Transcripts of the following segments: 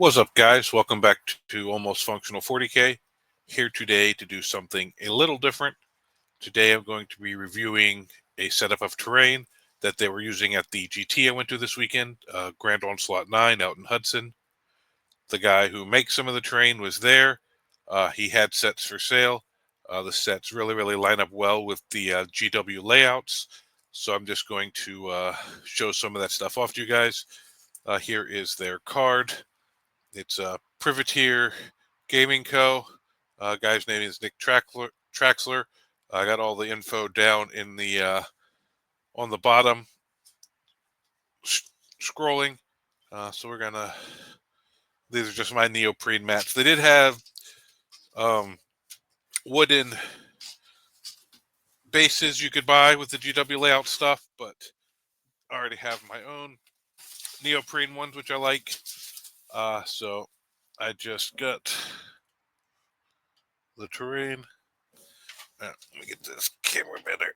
What's up, guys? Welcome back to Almost Functional 40K. Here today to do something a little different. Today I'm going to be reviewing a setup of terrain that they were using at the GT I went to this weekend, Grand Onslaught 9 out in Hudson. The guy who makes some of the terrain was there. He had sets for sale. The sets really line up well with the GW layouts. So I'm just going to show some of that stuff off to you guys. Here is their card. It's Privateer Gaming Co. Guy's name is Nick Traxler. I got all the info down in the on the bottom scrolling. So we're gonna. These are just my neoprene mats. They did have wooden bases you could buy with the GW layout stuff, but I already have my own neoprene ones, which I like. So I just got the terrain. Let me get this camera better.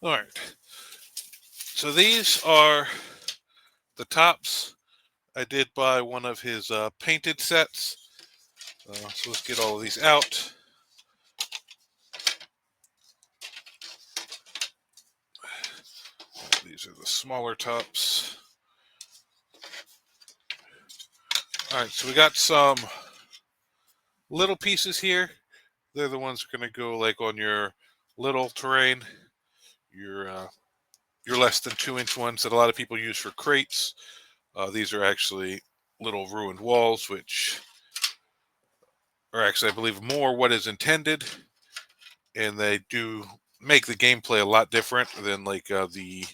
All right. So these are the tops. I did buy one of his painted sets. So let's get all of these out. These are the smaller tops. All right, so we got some little pieces here. They're the ones that are going to go like on your little terrain, your less than 2-inch ones that a lot of people use for crates. These are actually little ruined walls, which are actually, I believe, more what is intended, and they do make the gameplay a lot different than like the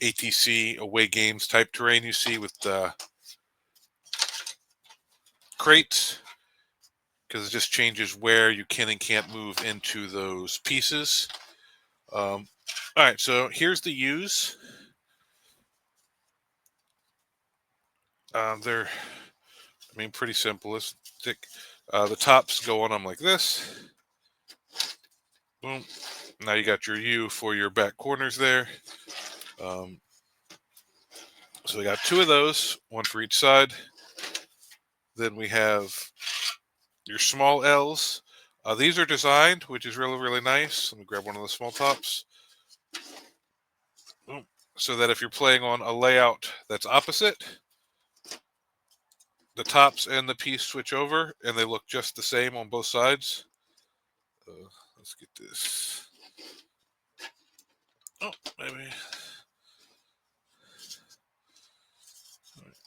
ATC away games type terrain you see with the crates, because it just changes where you can and can't move into those pieces. All right, so here's the U's. They're, pretty simplistic. The tops go on them like this. Boom. Now you got your U for your back corners there. So we got two of those, one for each side. Then we have your small L's. These are designed, which is really nice. Let me grab one of the small tops. Boom. So that if you're playing on a layout that's opposite, the tops and the piece switch over, and they look just the same on both sides. Let's get this. Oh, maybe.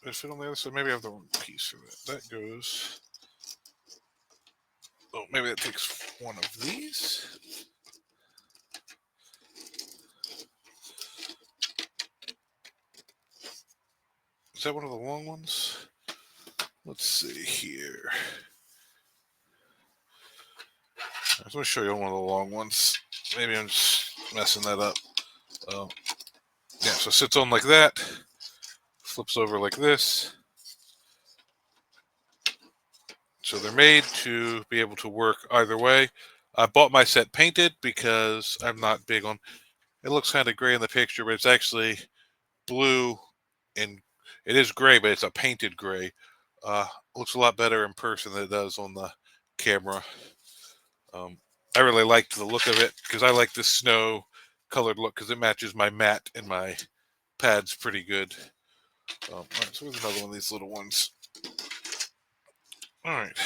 Did it fit on the other side? Maybe I have the wrong piece for that. That goes. Oh, maybe that takes one of these. Is that one of the long ones? Let's see here. I was going to show you one of the long ones. Maybe I'm just messing that up. Yeah, so it sits on like that. Flips over like this. So they're made to be able to work either way. I bought my set painted because I'm not big on. It looks kind of gray in the picture, but it's actually blue, and it is gray, but it's a painted gray. Looks a lot better in person than it does on the camera. I really liked the look of it because I like the snow colored look because it matches my mat and my pads pretty good. All right, so here's another one of these little ones. All right.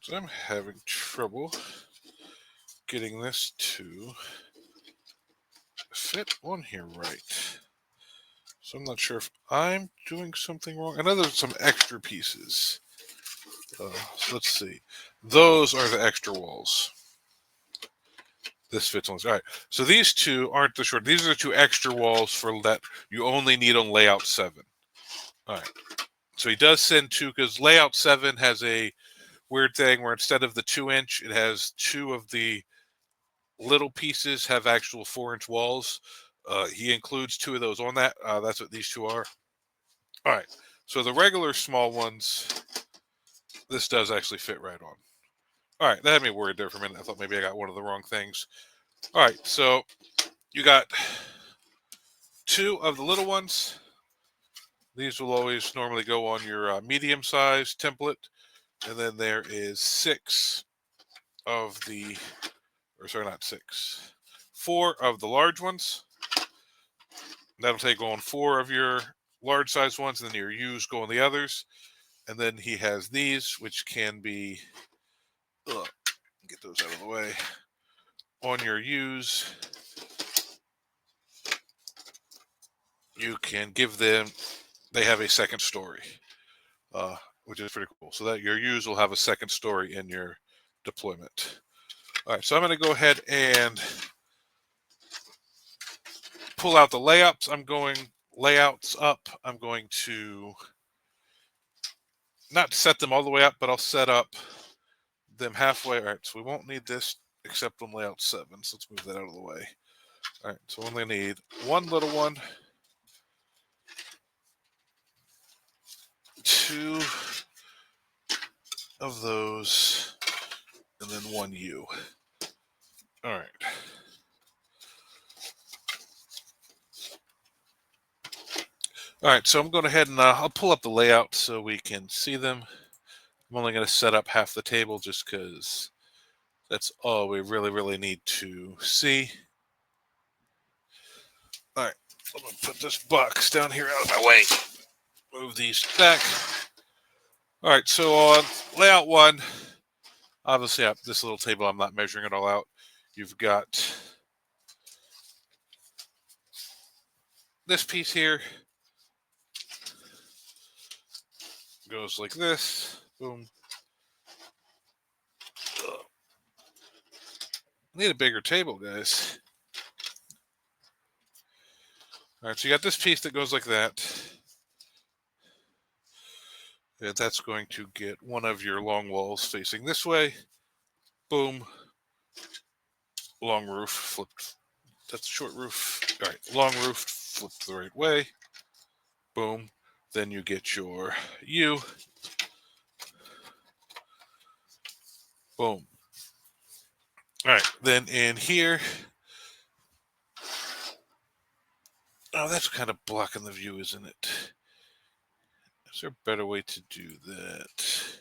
So I'm having trouble getting this to fit on here right. So I'm not sure if I'm doing something wrong. I know there's some extra pieces. So let's see. Those are the extra walls. This fits on. All right. So these two aren't the short. These are the two extra walls for that you only need on layout 7. All right. So he does send two because layout 7 has a weird thing where instead of the 2-inch, it has two of the little pieces have actual 4-inch walls. He includes two of those on that. That's what these two are. All right. So the regular small ones, this does actually fit right on. All right. That had me worried there for a minute. I thought maybe I got one of the wrong things. All right, so you got 2 of the little ones. These will always normally go on your medium size template. And then there is 6 of the, or sorry, not 6, 4 of the large ones. That'll take on 4 of your large size ones, and then your U's go on the others. And then he has these, which can be, get those out of the way, on your U's. You can give them, they have a second story, which is pretty cool. So that your U's will have a second story in your deployment. All right, so I'm going to go ahead and pull out the layouts. Layouts up. I'm going to not set them all the way up, but I'll set up them halfway. All right, so we won't need this except on layout 7. So let's move that out of the way. All right, so we only need one little one, 2 of those, and then 1 U. All right. All right, so I'm going ahead and I'll pull up the layout so we can see them. I'm only going to set up half the table just because that's all we really need to see. All right, I'm going to put this box down here out of my way. Move these back. All right, so on layout 1, obviously this little table, I'm not measuring it all out. You've got this piece here. Goes like this. Boom. Need a bigger table, guys. All right, so you got this piece that goes like that. And that's going to get one of your long walls facing this way. Boom. Long roof flipped. That's a short roof. All right, long roof flipped the right way. Boom. Then you get your U. Boom. All right, then in here. Oh, that's kind of blocking the view, isn't it? Is there a better way to do that?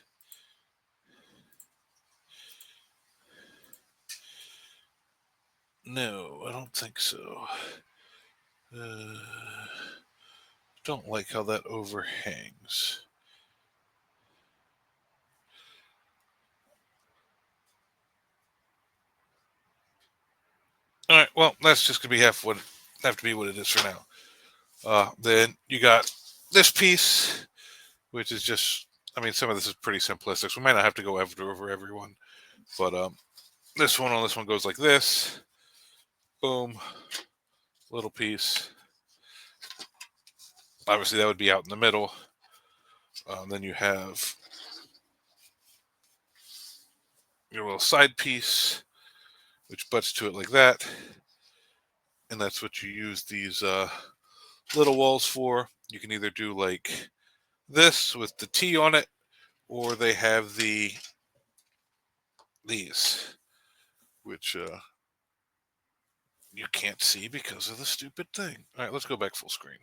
No, I don't think so. Don't like how that overhangs. All right, well, that's just gonna be have to be what it is for now. Then you got this piece, which is just, I mean, some of this is pretty simplistic, so we might not have to go over everyone, but this one goes like this. Boom, little piece. Obviously, that would be out in the middle. Then you have your little side piece, which butts to it like that, and that's what you use these little walls for. You can either do like this with the T on it, or they have these, which you can't see because of the stupid thing. All right, let's go back full screen.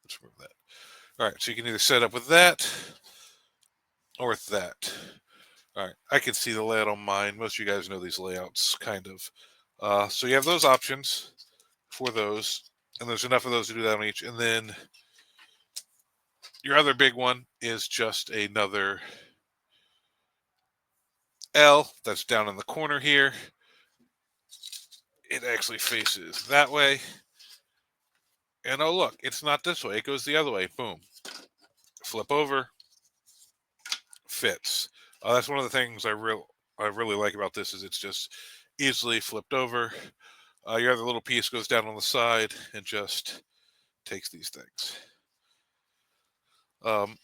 Let's remove that. All right, so you can either set up with that or with that. All right, I can see the layout on mine. Most of you guys know these layouts, kind of. So you have those options for those, and there's enough of those to do that on each. And then your other big one is just another L that's down in the corner here. It actually faces that way. And oh, look, it's not this way. It goes the other way. Boom. Flip over. Fits. That's one of the things I really like about this is it's just easily flipped over. Your other little piece goes down on the side and just takes these things. And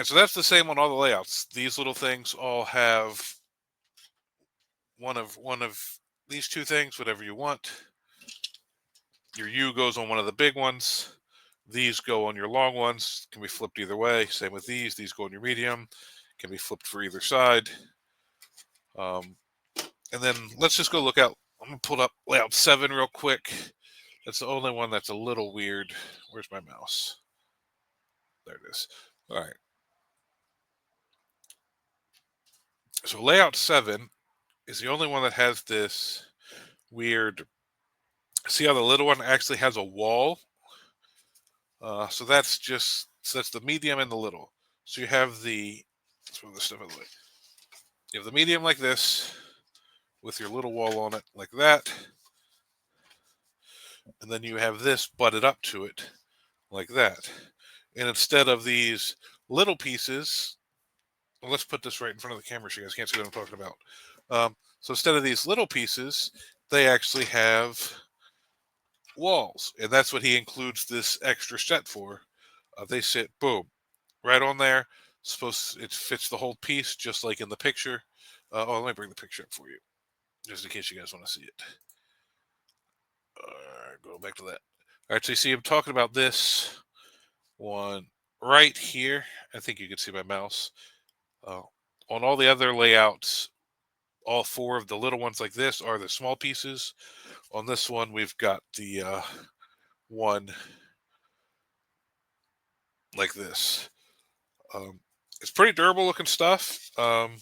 so that's the same on all the layouts. These little things all have one of these 2 things, whatever you want. Your U goes on one of the big ones. These go on your long ones. Can be flipped either way. Same with these. These go on your medium. Can be flipped for either side. And And then let's just go look out. I'm going to pull up layout 7 real quick. That's the only one that's a little weird. Where's my mouse? There it is. All right. So layout 7 is the only one that has this weird. See how the little one actually has a wall? So that's the medium and the little. So you have let's move this stuff out of the way. You have the medium like this with your little wall on it like that. And then you have this butted up to it like that. And instead of these little pieces, well, let's put this right in front of the camera so you guys can't see what I'm talking about. So instead of these little pieces, they actually have walls. And that's what he includes this extra set for. They sit, boom, right on there. It fits the whole piece just like in the picture. Let me bring the picture up for you, just in case you guys want to see it. Go back to that. All right, so you see I'm talking about this one right here. I think you can see my mouse. On all the other layouts, all 4 of the little ones like this are the small pieces. On this one, we've got the one like this. It's pretty durable looking stuff. I'm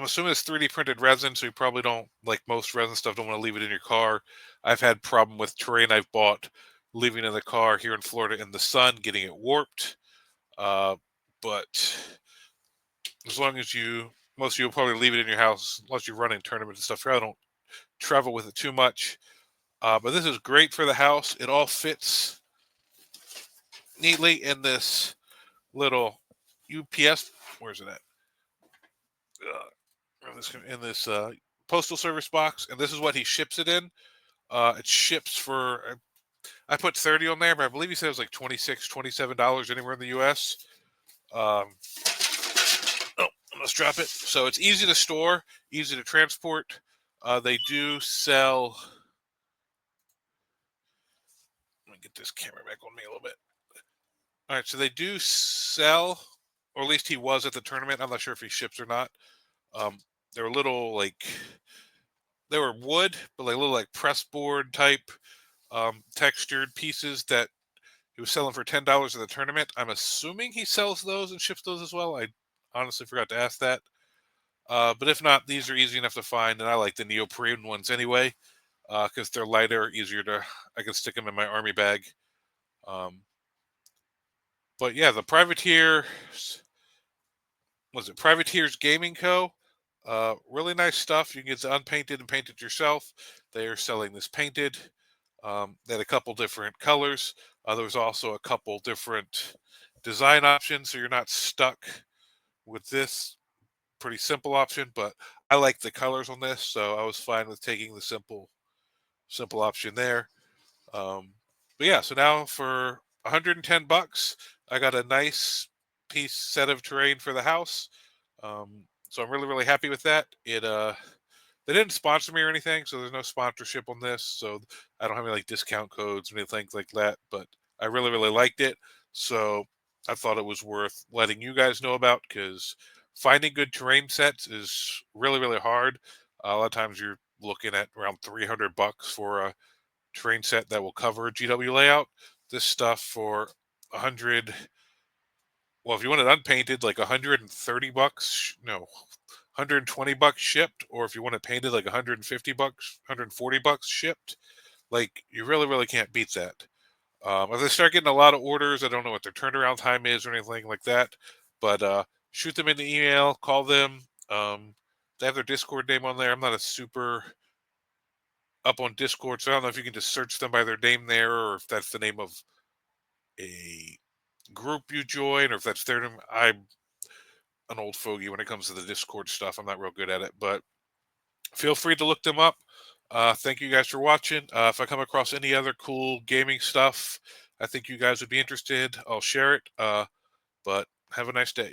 assuming it's 3D printed resin, so you probably don't, like most resin stuff, don't want to leave it in your car. I've had problem with terrain I've bought leaving in the car here in Florida in the sun, getting it warped. But as long as most of you will probably leave it in your house, unless you're running tournaments and stuff. I don't travel with it too much. But this is great for the house. It all fits neatly in this little UPS. Where's it at? In this postal service box, and this is what he ships it in. It ships for, I put 30 on there, but I believe he said it was like $26, $27 anywhere in the U.S. Let's drop it. So it's easy to store, easy to transport. They do sell. Let me get this camera back on me a little bit. All right, so they do sell, or at least he was at the tournament. I'm not sure if he ships or not. They're little they were wood, but like little press board type textured pieces that he was selling for $10 at the tournament. I'm assuming he sells those and ships those as well. I honestly forgot to ask that. But if not, these are easy enough to find, and I like the neoprene ones anyway because they're lighter, I can stick them in my army bag. But yeah, the Privateers Gaming Co. Really nice stuff. You can get it unpainted and paint it yourself. They are selling this painted. They had a couple different colors. There was also a couple different design options, so you're not stuck with this pretty simple option. But I like the colors on this, so I was fine with taking the simple option there. But yeah, so now for $110, I got a nice set of terrain for the house. So I'm really, really happy with that. They didn't sponsor me or anything, so there's no sponsorship on this. So I don't have any discount codes or anything like that. But I really, really liked it. So I thought it was worth letting you guys know about, because finding good terrain sets is really, really hard. A lot of times you're looking at around $300 for a terrain set that will cover a GW layout. This stuff for 100. Well, if you want it unpainted, like $130, no, $120 shipped, or if you want it painted, like $150, $140 shipped. You really, really can't beat that. If they start getting a lot of orders, I don't know what their turnaround time is or anything like that, but shoot them an email, call them. They have their Discord name on there. I'm not a super up on Discord, so I don't know if you can just search them by their name there, or if that's the name of a group you join, or if that's their name. I'm an old fogey when it comes to the Discord stuff. I'm not real good at it, but feel free to look them up. Thank you guys for watching. If I come across any other cool gaming stuff I think you guys would be interested, I'll share it. But have a nice day.